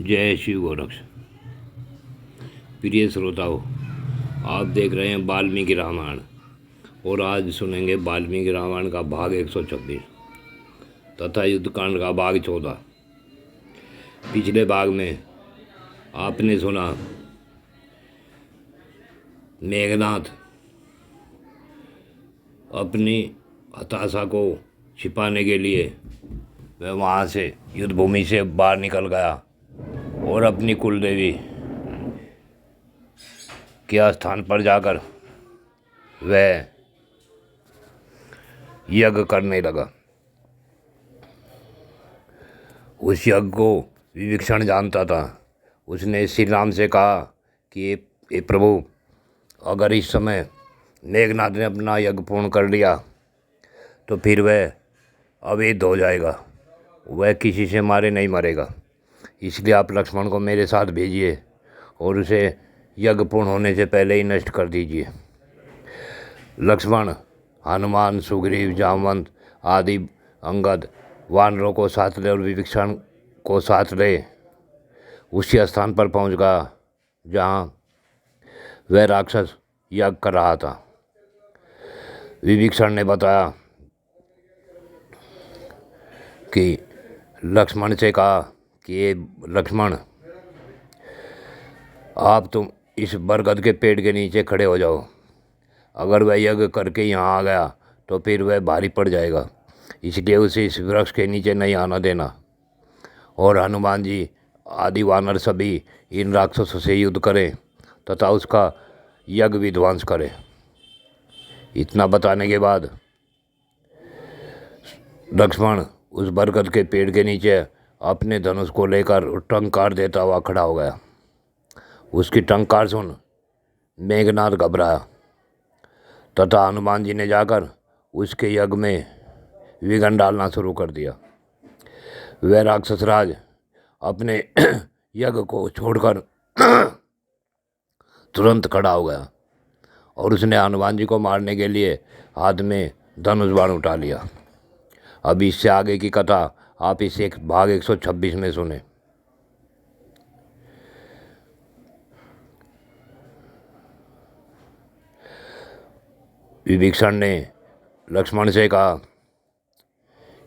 जय शिव गोरक्ष। प्रिय श्रोताओं, आप देख रहे हैं वाल्मीकि रामायण और आज सुनेंगे वाल्मीकि रामायण का भाग 126 तथा युद्धकांड का भाग 14। पिछले भाग में आपने सुना मेघनाथ अपनी हताशा को छिपाने के लिए वह वहाँ से युद्ध भूमि से बाहर निकल गया और अपनी कुलदेवी के स्थान पर जाकर वह यज्ञ करने लगा। उस यज्ञ को विभीषण जानता था। उसने श्री राम से कहा कि ये प्रभु, अगर इस समय मेघनाथ ने अपना यज्ञ पूर्ण कर लिया तो फिर वह अवैध हो जाएगा, वह किसी से मारे नहीं मरेगा। इसलिए आप लक्ष्मण को मेरे साथ भेजिए और उसे यज्ञ पूर्ण होने से पहले ही नष्ट कर दीजिए। लक्ष्मण हनुमान, सुग्रीव, जामवंत आदि अंगद वानरों को साथ ले और विभीषण को साथ ले उसी स्थान पर पहुंच गया जहां वह राक्षस यज्ञ कर रहा था। विभीषण ने बताया कि लक्ष्मण से कहा कि ये लक्ष्मण, आप तुम इस बरगद के पेड़ के नीचे खड़े हो जाओ। अगर वह यज्ञ करके यहाँ आ गया तो फिर वह भारी पड़ जाएगा, इसलिए उसे इस वृक्ष के नीचे नहीं आना देना। और हनुमान जी आदि वानर सभी इन राक्षसों से युद्ध करें तथा उसका यज्ञ विध्वंस करें। इतना बताने के बाद लक्ष्मण उस बरगद के पेड़ के नीचे अपने धनुष को लेकर टंकार देता हुआ खड़ा हो गया। उसकी टंकार सुन मेघनाथ घबराया तथा हनुमान जी ने जाकर उसके यज्ञ में विघ्न डालना शुरू कर दिया। वह राक्षस राज अपने यज्ञ को छोड़कर तुरंत खड़ा हो गया और उसने हनुमान जी को मारने के लिए हाथ में धनुष बाण उठा लिया। अब इससे आगे की कथा आप इस एक भाग 126 में सुने। विभीषण ने लक्ष्मण से कहा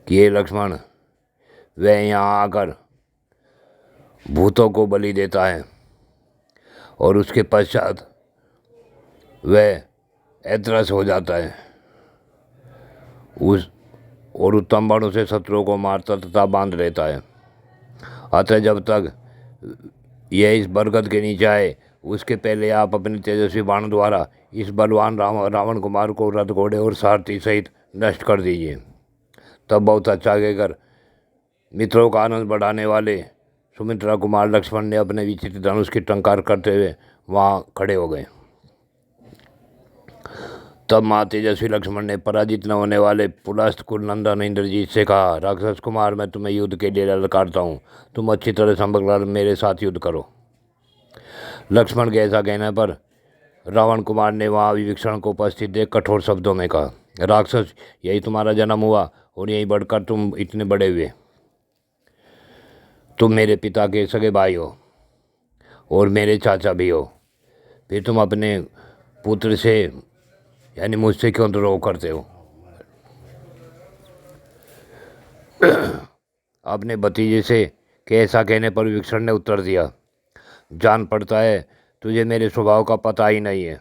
कि ये लक्ष्मण, वह यहाँ आकर भूतों को बलि देता है और उसके पश्चात वह ऐतरस हो जाता है और उत्तम बाणों से शत्रुओं को मारता तथा बांध लेता है। अतः जब तक यह इस बरगद के नीचे आए उसके पहले आप अपने तेजस्वी बाण द्वारा इस बलवान रावण कुमार को रथ, घोड़े और सारथी सहित नष्ट कर दीजिए। तब बहुत अच्छा कहकर मित्रों का आनंद बढ़ाने वाले सुमित्रा कुमार लक्ष्मण ने अपने विचित्र धनुष की टंकार करते हुए वहाँ खड़े हो गए। तब माँ तेजस्वी लक्ष्मण ने पराजित न होने वाले पुलस्त कुलनंदन इंद्रजीत से कहा, राक्षस कुमार, मैं तुम्हें युद्ध के लिए ललकारता हूँ। तुम अच्छी तरह संभल कर मेरे साथ युद्ध करो। लक्ष्मण के ऐसा कहने पर रावण कुमार ने वहाँ विभीषण को उपस्थित देख कठोर शब्दों में कहा, राक्षस, यही तुम्हारा जन्म हुआ और यहीं बढ़कर तुम इतने बड़े हुए। तुम मेरे पिता के सगे भाई हो और मेरे चाचा भी हो, फिर तुम अपने पुत्र से यानी मुझसे क्यों द्रोह करते हो? अपने भतीजे से के ऐसा कहने पर विभीषण ने उत्तर दिया, जान पड़ता है तुझे मेरे स्वभाव का पता ही नहीं है।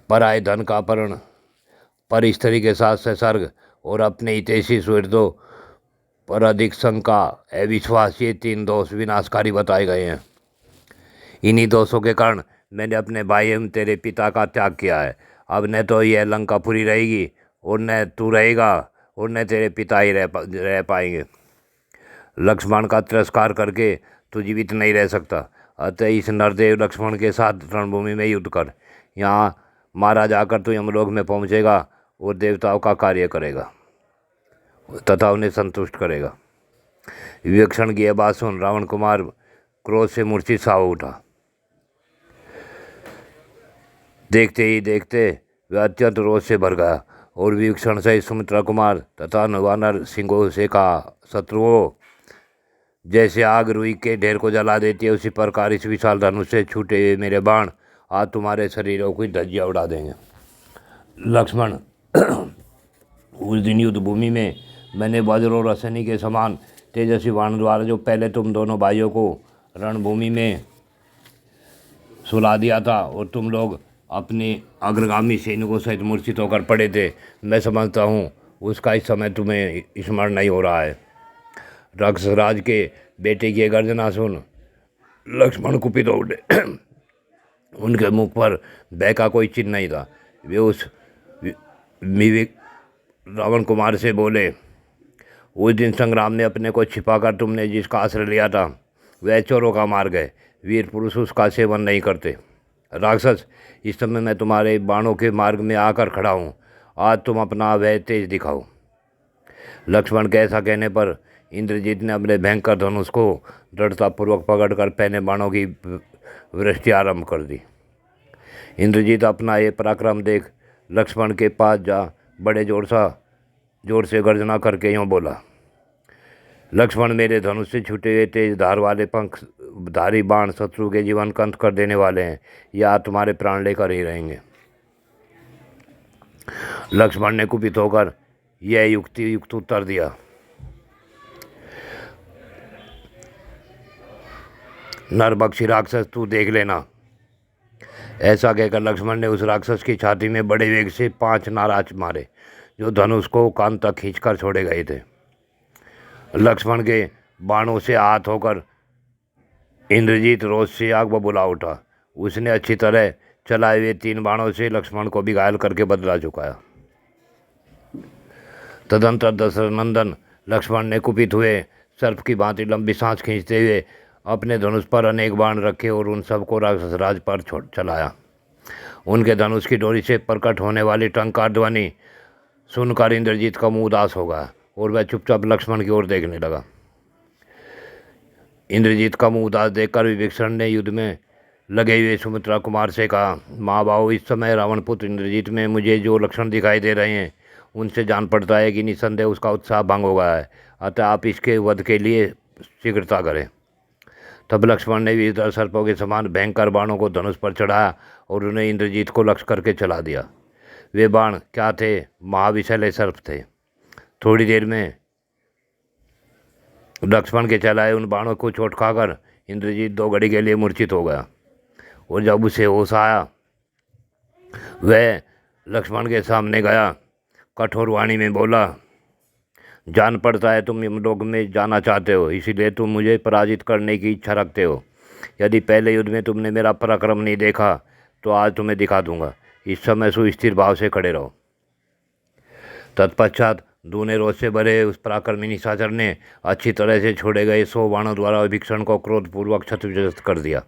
पराये धन का अपहरण, पर स्त्री के साथ संसर्ग और अपने हितैषी सुहृदों पर अधिक शंका, अविश्वास, ये 3 दोष विनाशकारी बताए गए हैं। इन्हीं दोषों के कारण मैंने अपने भाई एवं तेरे पिता का त्याग किया है। अब न तो यह लंकापुरी रहेगी और न तू रहेगा और न तेरे पिता ही रह पाएंगे। लक्ष्मण का तिरस्कार करके तू जीवित नहीं रह सकता। अतः इस नरदेव लक्ष्मण के साथ रणभूमि में युद्ध कर। यहाँ मारा जाकर तू यमलोक में पहुँचेगा और देवताओं का कार्य करेगा तथा उन्हें संतुष्ट करेगा। विभीषण की यह बात सुन रावण कुमार क्रोध से मूर्छित सा हो उठा। देखते ही देखते वह अत्यंत रोष से भर गया और विभीषण से सुमित्रा कुमार तथा वानर सिंहों से कहा, शत्रुओं, जैसे आग रुई के ढेर को जला देती है, उसी प्रकार इस विशाल धनुष से छूटे हुए मेरे बाण आज तुम्हारे शरीरों की धज्जियां उड़ा देंगे। लक्ष्मण, उस दिन युद्ध भूमि में मैंने वज्र और अश्विनी के समान तेजस्वी बाण द्वारा जो पहले तुम दोनों भाइयों को रणभूमि में सुला दिया था और तुम लोग अपने अग्रगामी सैनिकों सहित मूर्छित होकर पड़े थे, मैं समझता हूँ उसका इस समय तुम्हें स्मरण नहीं हो रहा है। राक्षसराज के बेटे की गर्जना सुन लक्ष्मण कुपित हो उठे। उनके मुख पर भय का कोई चिन्ह नहीं था। वे उस विवेक रावण कुमार से बोले, उस दिन संग्राम में अपने को छिपाकर तुमने जिसका आश्रय लिया था वह चोरों का मार्ग है। वीर पुरुष उसका सेवन नहीं करते। राक्षस, इस समय मैं तुम्हारे बाणों के मार्ग में आकर खड़ा हूँ, आज तुम अपना वह तेज दिखाओ। लक्ष्मण के ऐसा कहने पर इंद्रजीत ने अपने भयंकर धनुष को दृढ़तापूर्वक पकड़कर पहने बाणों की वृष्टि आरंभ कर दी। इंद्रजीत अपना ये पराक्रम देख लक्ष्मण के पास जा बड़े जोर से गर्जना करके यूँ बोला, लक्ष्मण, मेरे धनुष से छूटे हुए तेज धार वाले पंखधारी बाण शत्रु के जीवन का अंत कर देने वाले हैं, या तुम्हारे प्राण लेकर ही रहेंगे। लक्ष्मण ने कुपित होकर यह युक्त उत्तर दिया, नरभक्षी राक्षस, तू देख लेना। ऐसा कहकर लक्ष्मण ने उस राक्षस की छाती में बड़े वेग से 5 नाराज मारे, जो धनुष को कान तक खींचकर छोड़े गए थे। लक्ष्मण के बाणों से आहत होकर इंद्रजीत रोष से आग बबूला उठा। उसने अच्छी तरह चलाए हुए 3 बाणों से लक्ष्मण को भी घायल करके बदला चुकाया। तदंतर दशरथ नंदन लक्ष्मण ने कुपित हुए सर्प की भांति लंबी सांस खींचते हुए अपने धनुष पर अनेक बाण रखे और उन सबको राक्षसराज पर चलाया। उनके धनुष की डोरी से प्रकट होने वाली टंकार ध्वनि सुनकर इंद्रजीत का मुंह उदास हो गया और वह चुपचाप लक्ष्मण की ओर देखने लगा। इंद्रजीत का मुंह उदास देखकर विभीषण ने युद्ध में लगे हुए सुमित्रा कुमार से कहा, माँ बाबू, इस समय रावण पुत्र इंद्रजीत में मुझे जो लक्षण दिखाई दे रहे हैं उनसे जान पड़ता है कि निसंदेह उसका उत्साह भंग हो गया है, अतः आप इसके वध के लिए शीघ्रता करें। तब लक्ष्मण ने विषधर सर्पों के समान भयंकर बाणों को धनुष पर चढ़ाया और उन्हें इंद्रजीत को लक्ष्य करके चला दिया। वे बाण क्या थे? महाविषैले सर्प थे। थोड़ी देर में लक्ष्मण के चलाए उन बाणों को चोट खाकर इंद्रजीत 2 घड़ी के लिए मूर्छित हो गया और जब उसे होश आया वह लक्ष्मण के सामने गया, कठोर वाणी में बोला, जान पड़ता है तुम यमलोक में जाना चाहते हो, इसीलिए तुम मुझे पराजित करने की इच्छा रखते हो। यदि पहले युद्ध में तुमने मेरा पराक्रम नहीं देखा तो आज तुम्हें दिखा दूंगा। इस समय सुस्थिर भाव से खड़े रहो। तत्पश्चात दूने रोष से भरे उस पराक्रमी निशाचर ने अच्छी तरह से छोड़े गए 100 बाणों द्वारा विभीषण को क्रोधपूर्वक क्षतविक्षत कर दिया।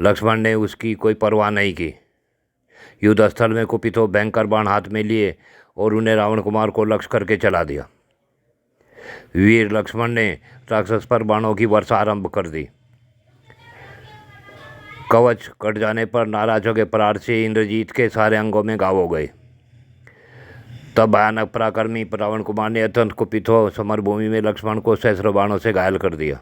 लक्ष्मण ने उसकी कोई परवाह नहीं की। युद्ध स्थल में कुपित हो भयंकर बाण हाथ में लिए और उन्हें रावण कुमार को लक्ष्य करके चला दिया। वीर लक्ष्मण ने राक्षस पर बाणों की वर्षा आरंभ कर दी। कवच कट जाने पर नाराजों के प्रहार से इंद्रजीत के सारे अंगों में घाव हो गए। तब भयानक पराक्रमी रावण कुमार ने अत्यंत कुपित हो समरभूमि में लक्ष्मण को सहस्र बाणों से घायल कर दिया।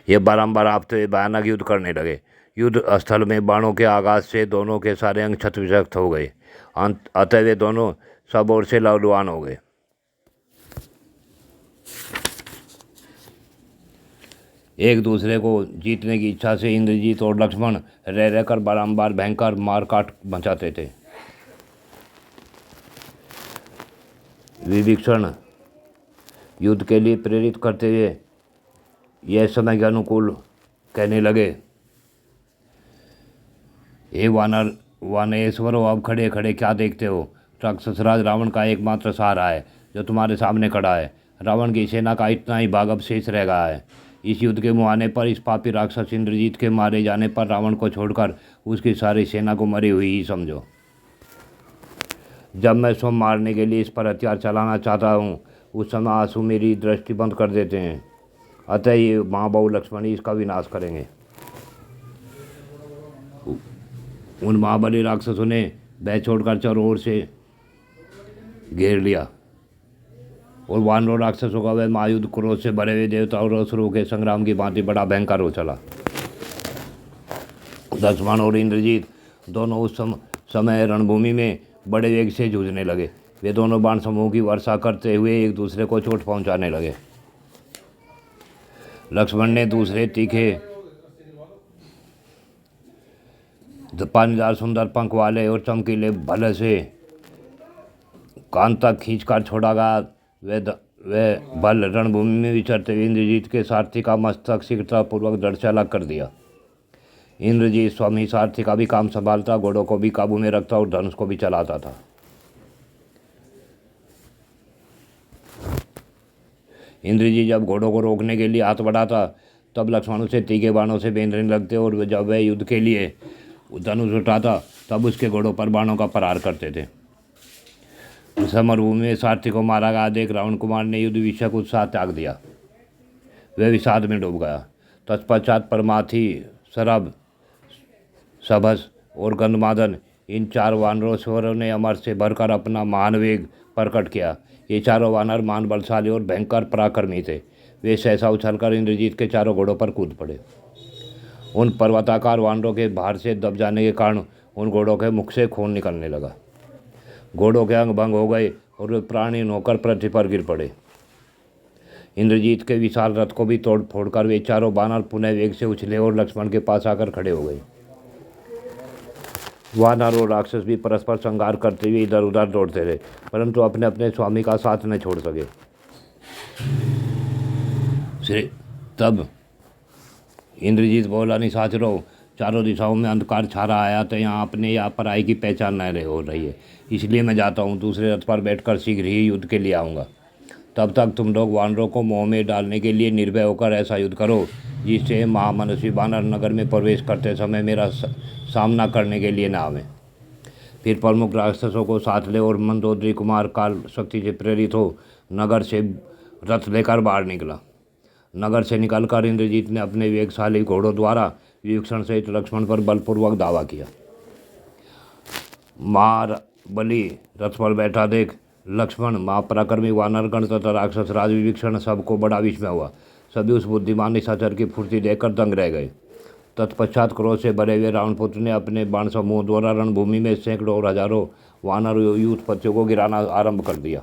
ये बारंबार आपते हुए भयानक युद्ध करने लगे। युद्ध स्थल में बाणों के आघात से दोनों के सारे अंग क्षतविक्षत हो गए। अतः वे दोनों सब ओर से लहूलुहान हो गए। एक दूसरे को जीतने की इच्छा से इंद्रजीत और लक्ष्मण रह रहकर बारंबार भयंकर मारकाट मचाते थे। विभीषण युद्ध के लिए प्रेरित करते हुए यह समय के अनुकूल कहने लगे, हे वानरेश्वरों, अब खड़े खड़े क्या देखते हो? राक्षसराज रावण का एकमात्र सहारा है जो तुम्हारे सामने खड़ा है। रावण की सेना का इतना ही भाग अब शेष रह गया है। इस युद्ध के मुहाने पर इस पापी राक्षस इंद्रजीत के मारे जाने पर रावण को छोड़कर उसकी सारी सेना को मरी हुई ही समझो। जब मैं स्वयं मारने के लिए इस पर हथियार चलाना चाहता हूँ उस समय आंसू मेरी दृष्टि बंद कर देते हैं। अतः ये महाबाहु लक्ष्मण ही इसका विनाश करेंगे। उन महाबली राक्षसों ने भय छोड़कर चारों ओर से घेर लिया और वानरों राक्षसों का वह महायुद्ध क्रोध से भरे हुए देवताओं और असुरों के संग्राम की भांति बड़ा भयंकर हो चला। लक्ष्मण और इंद्रजीत दोनों उस समय रणभूमि में बड़े वेग से जूझने लगे। वे दोनों बाण समूह की वर्षा करते हुए एक दूसरे को चोट पहुंचाने लगे। लक्ष्मण ने दूसरे तीखे पानीदार सुंदर पंख वाले और चमकीले भले से कान तक खींचकर छोड़ा गया वह बल रणभूमि में विचरते हुए इंद्रजीत के सारथी का मस्तक शीघ्रतापूर्वक धड़ से अलग कर दिया। इंद्रजीत स्वामी सारथी का भी काम संभालता, घोड़ों को भी काबू में रखता और धनुष को भी चलाता था। इंद्रजीत जब घोड़ों को रोकने के लिए हाथ बढ़ाता तब लक्ष्मण उसे तीखे बाणों से बेंधने लगते और जब वह युद्ध के लिए धनुष उठाता तब उसके घोड़ों पर बाणों का प्रहार करते थे। समरभूमि में सारथी को मारा गया देख रावण कुमार ने युद्ध विषयक उत्साह त्याग दिया। वह विषाद में डूब गया। तत्पश्चात परमार्थी, शरभ, सभस और गंधमादन इन 4 वानरों ने अमर से भरकर अपना महान वेग प्रकट किया। ये चारों वानर महान बलशाली और भयंकर पराक्रमी थे। वे सहसा उछलकर इंद्रजीत के चारों घोड़ों पर कूद पड़े। उन पर्वताकार वानरों के भार से दब जाने के कारण उन घोड़ों के मुख से खून निकलने लगा। घोड़ों के अंग भंग हो गए और वे प्राणहीन होकर पृथ्वी पर गिर पड़े। इंद्रजीत के विशाल रथ को भी तोड़ फोड़कर वे चारों वानर पुनः वेग से उछले और लक्ष्मण के पास आकर खड़े हो गए। वानर और राक्षस भी परस्पर संहार करते हुए इधर उधर दौड़ते रहे, परंतु अपने अपने स्वामी का साथ न छोड़ सके। तब इंद्रजीत बोला, निशाचरों, चारों दिशाओं में अंधकार छा रहा है, तो यहाँ अपने या पराई की पहचान न हो रही है, इसलिए मैं जाता हूँ। दूसरे रथ पर बैठकर शीघ्र ही युद्ध के लिए आऊँगा। तब तक तुम लोग वानरों को मोह में डालने के लिए निर्भय होकर ऐसा युद्ध करो जिससे महामनस्वी वानर नगर में प्रवेश करते समय मेरा सामना करने के लिए न आवे। फिर प्रमुख राक्षसों को साथ ले और मंदोदरी कुमार काल शक्ति से प्रेरित हो नगर से रथ लेकर बाहर निकला। नगर से निकलकर इंद्रजीत ने अपने वेगशाली घोड़ों द्वारा विभीषण सहित लक्ष्मण पर बलपूर्वक दावा किया। महाबली रथ पर बैठा देख लक्ष्मण, महापराक्रमी वानरगण तथा राक्षस राज विभीषण सबको बड़ा विस्मय हुआ। सभी उस बुद्धिमान निशाचर की फुर्ती देखकर दंग रह गए। तत्पश्चात क्रोध से भरे हुए रावणपुत्र ने अपने बाण समूह द्वारा रणभूमि में सैकड़ों और हजारों वानर युद्धपतियों को गिराना आरंभ कर दिया।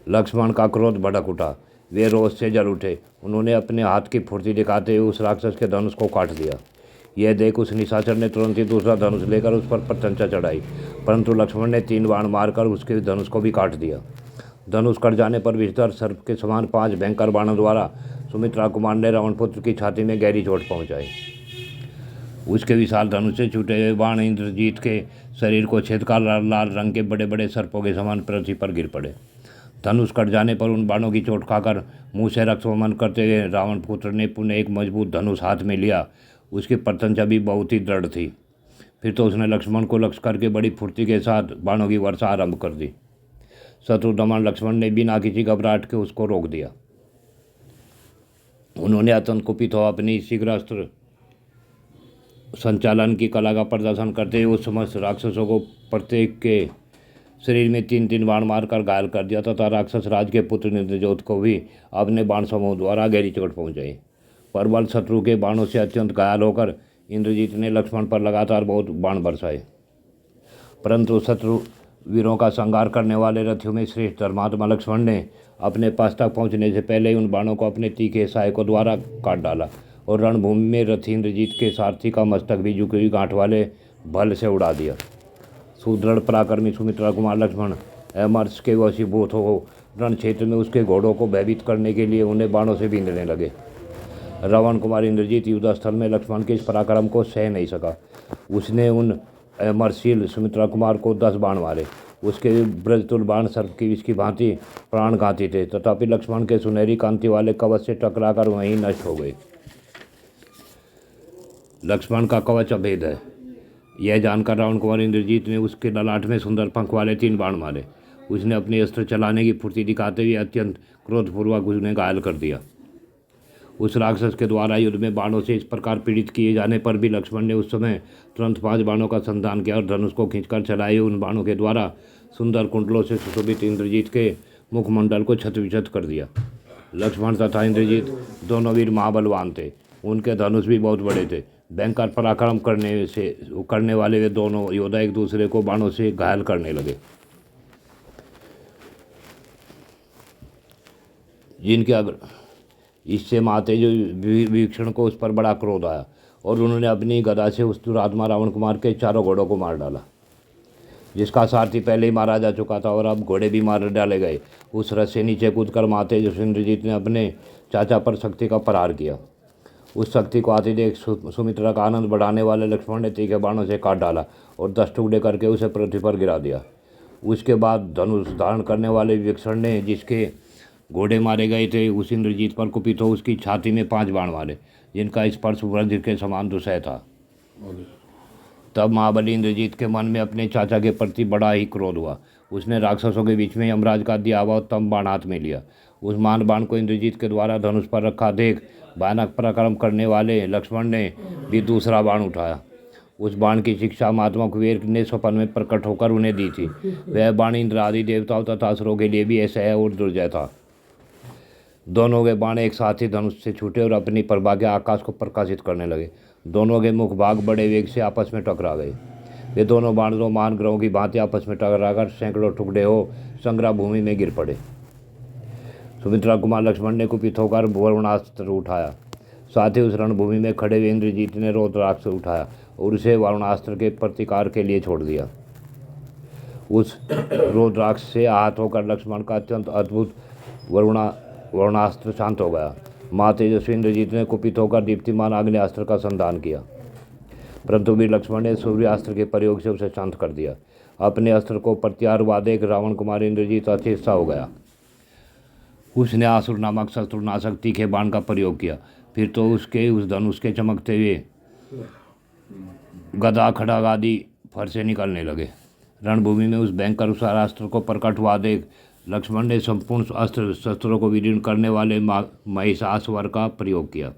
लक्ष्मण का क्रोध भड़क उठा। वे रोष से जल उठे। उन्होंने अपने हाथ की फुर्ती दिखाते हुए उस राक्षस के धनुष को काट दिया। यह देख उस निशाचर ने तुरंत ही दूसरा धनुष लेकर उस पर प्रत्यंचा चढ़ाई, परंतु लक्ष्मण ने 3 बाण मारकर उसके धनुष को भी काट दिया। धनुष कट जाने पर विषधर सर्प के समान 5 भयंकर बाणों द्वारा सुमित्रा कुमार ने रावणपुत्र की छाती में गहरी चोट पहुंचाई। उसके विशाल धनुष से छूटे हुए बाण इंद्रजीत के शरीर को छेदकर लाल रंग के बड़े बड़े सर्पों के समान पृथ्वी पर गिर पड़े। धनुष कट जाने पर उन बाणों की चोट खाकर मुँह से रक्तवमन करते हुए रावणपुत्र ने पुनः एक मजबूत धनुष हाथ में लिया। उसकी प्रत्यंचा भी बहुत ही दृढ़ थी। फिर तो उसने लक्ष्मण को लक्ष्य करके बड़ी फुर्ती के साथ बाणों की वर्षा आरंभ कर दी। शत्रुदमन लक्ष्मण ने बिना किसी घबराहट के उसको रोक दिया। उन्होंने अत्यंत कुपित हो अपनी शीघ्र अस्त्र संचालन की कला का प्रदर्शन करते हुए उस समस्त राक्षसों को प्रत्येक के शरीर में 3-3 बाण मारकर घायल कर दिया तथा राक्षस राज के पुत्र इंद्रजोत को भी अपने बाण समूह द्वारा गहरी चोट पहुंचाई। प्रबल शत्रु के बाणों से अत्यंत घायल होकर इंद्रजीत ने लक्ष्मण पर लगातार बहुत बाण बरसाए, परंतु शत्रु वीरों का संहार करने वाले रथियों में श्रेष्ठ धर्मात्मा लक्ष्मण ने अपने पास तक पहुंचने से पहले ही उन बाणों को अपने तीखे सहायकों द्वारा काट डाला और रणभूमि में रथी इंद्रजीत के सारथी का मस्तक भी झुकी हुई गांठ वाले भल से उड़ा दिया। सुदृढ़ पराक्रमी सुमित्रा कुमार लक्ष्मण अमर्ष के वशीभूत हो रण क्षेत्र में उसके घोड़ों को भयभीत करने के लिए उन्हें बाणों से बींधने लगे। रावण कुमार इंद्रजीत युद्धस्थल में लक्ष्मण के इस पराक्रम को सह नहीं सका। उसने उन अमरशील सुमित्रा कुमार को 10 बाण मारे। उसके ब्रजतुल बाण सर्प की विष की भांति प्राणघाती थे, तथापि लक्ष्मण के सुनहरी कांति वाले कवच से टकराकर वहीं नष्ट हो गए। लक्ष्मण का कवच अभेद है, यह जानकर रावण कुमार इंद्रजीत ने उसके ललाट में सुंदर पंख वाले 3 बाण मारे। उसने अपने अस्त्र चलाने की फुर्ती दिखाते हुए अत्यंत क्रोधपूर्वक उन्हें घायल कर दिया। उस राक्षस के द्वारा युद्ध में बाणों से इस प्रकार पीड़ित किए जाने पर भी लक्ष्मण ने उस समय तुरंत 5 बाणों का संधान किया और धनुष को खींचकर चलाए उन बाणों के द्वारा सुंदर कुंडलों से सुशोभित इंद्रजीत के मुखमंडल को छत-विछत कर दिया। लक्ष्मण तथा इंद्रजीत दोनों वीर महाबलवान थे। उनके धनुष भी बहुत बड़े थे। भयंकर पराक्रम करने वाले वे दोनों योद्धा एक दूसरे को बाणों से घायल करने लगे, इससे माते जो विभीषण को उस पर बड़ा क्रोध आया और उन्होंने अपनी गदा से उस दुरात्मा रावण कुमार के चारों घोड़ों को मार डाला, जिसका सारथी पहले ही मारा जा चुका था और अब घोड़े भी मार डाले गए। उस रथ से नीचे कूदकर माते जो इंद्रजीत ने अपने चाचा पर शक्ति का प्रहार किया। उस शक्ति को आते देख सुमित्रा का आनंद बढ़ाने वाले लक्ष्मण ने तीखे बाणों से काट डाला और 10 टुकड़े करके उसे पृथ्वी पर गिरा दिया। उसके बाद धनुष धारण करने वाले विभीषण ने जिसके घोड़े मारे गए थे उस इंद्रजीत पर कुपित हो उसकी छाती में 5 बाण मारे, जिनका स्पर्श वज्र के समान दुसह था। तब महाबली इंद्रजीत के मन में अपने चाचा के प्रति बड़ा ही क्रोध हुआ। उसने राक्षसों के बीच में यमराज का दिया हुआ उत्तम बाण हाथ में लिया। उस मान बाण को इंद्रजीत के द्वारा धनुष पर रखा देख भयानक पराक्रम करने वाले लक्ष्मण ने भी दूसरा बाण उठाया। उस बाण की शिक्षा महात्मा कुबेर ने स्वप्न में प्रकट होकर उन्हें दी थी। वह बाण इंद्र आदि देवताओं तथा असुरों के लिए भी असह्य और दुर्जय था। दोनों के बाण एक साथ ही धनुष से छूटे और अपनी प्रभा के आकाश को प्रकाशित करने लगे। दोनों के मुख भाग बड़े वेग से आपस में टकरा गए। वे दोनों बाण 2 महान ग्रहों की भांति आपस में टकराकर सैकड़ों टुकड़े हो संग्राम भूमि में गिर पड़े। सुमित्रा कुमार लक्ष्मण ने कुपित होकर वरुणास्त्र उठाया। साथ ही उस रणभूमि में खड़े हुए इंद्रजीत ने रौद्रास्त्र उठाया और उसे वरुणास्त्र के प्रतिकार के लिए छोड़ दिया। उस रौद्रास्त्र से आहत होकर लक्ष्मण का अत्यंत अद्भुत वरुणास्त्र शांत हो गया। माँ तेजस्वी इंद्रजीत ने कुपित होकर दीप्तिमान आग्नेयास्त्र का संधान किया, परंतु वीर लक्ष्मण ने सूर्यास्त्र के प्रयोग से उसे शांत कर दिया। अपने अस्त्र को प्रत्यारवा देख रावण कुमार इंद्रजीत अतिष्ठा हो गया। उसने आसुर नामक शत्रुनाशक तीखे बाण का प्रयोग किया। फिर तो उसके उस धनुष के चमकते हुए गदा खड्ग आदि फर से निकलने लगे। रणभूमि में उस भयंकर उसारास्त्र को प्रकट हुआ देख लक्ष्मण ने संपूर्ण अस्त्र शस्त्रों को विदीर्ण करने वाले महिषासुर का प्रयोग किया।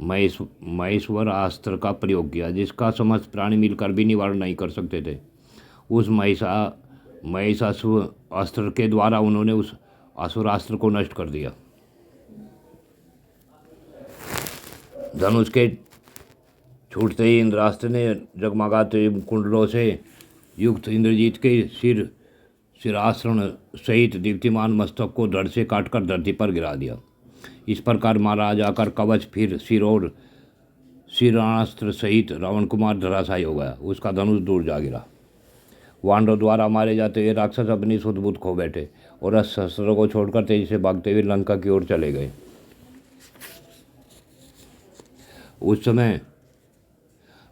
महेश्वर अस्त्र का प्रयोग किया, जिसका समस्त प्राणी मिलकर भी निवारण नहीं कर सकते थे। उस महिषासुर अस्त्र के द्वारा उन्होंने उस असुरास्त्र को नष्ट कर दिया। धनुष के छूटते ही इंद्रास्त्र ने जगमगाते कुंडलों से युक्त इंद्रजीत के सिरासन सहित दीप्तिमान मस्तक को धड़ से काटकर धरती पर गिरा दिया। इस प्रकार मारा जाकर कवच फिर सिर और सिरास्त्र सहित रावण कुमार धराशायी हो गया। उसका धनुष दूर जा गिरा। वानरों द्वारा मारे जाते हुए राक्षस अपनी सुध बुध खो बैठे और अस्त्रों को छोड़कर तेजी से भागते हुए लंका की ओर चले गए। उस समय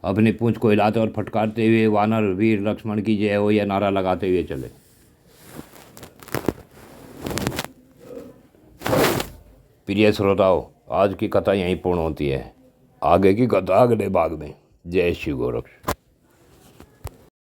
अपनी पूंछ को हिलाते और फटकारते हुए वानर वीर लक्ष्मण की जय हो यह नारा लगाते हुए चले। प्रिय श्रोताओं, आज की कथा यहीं पूर्ण होती है। आगे की कथा अगले भाग में। जय श्री गोरख।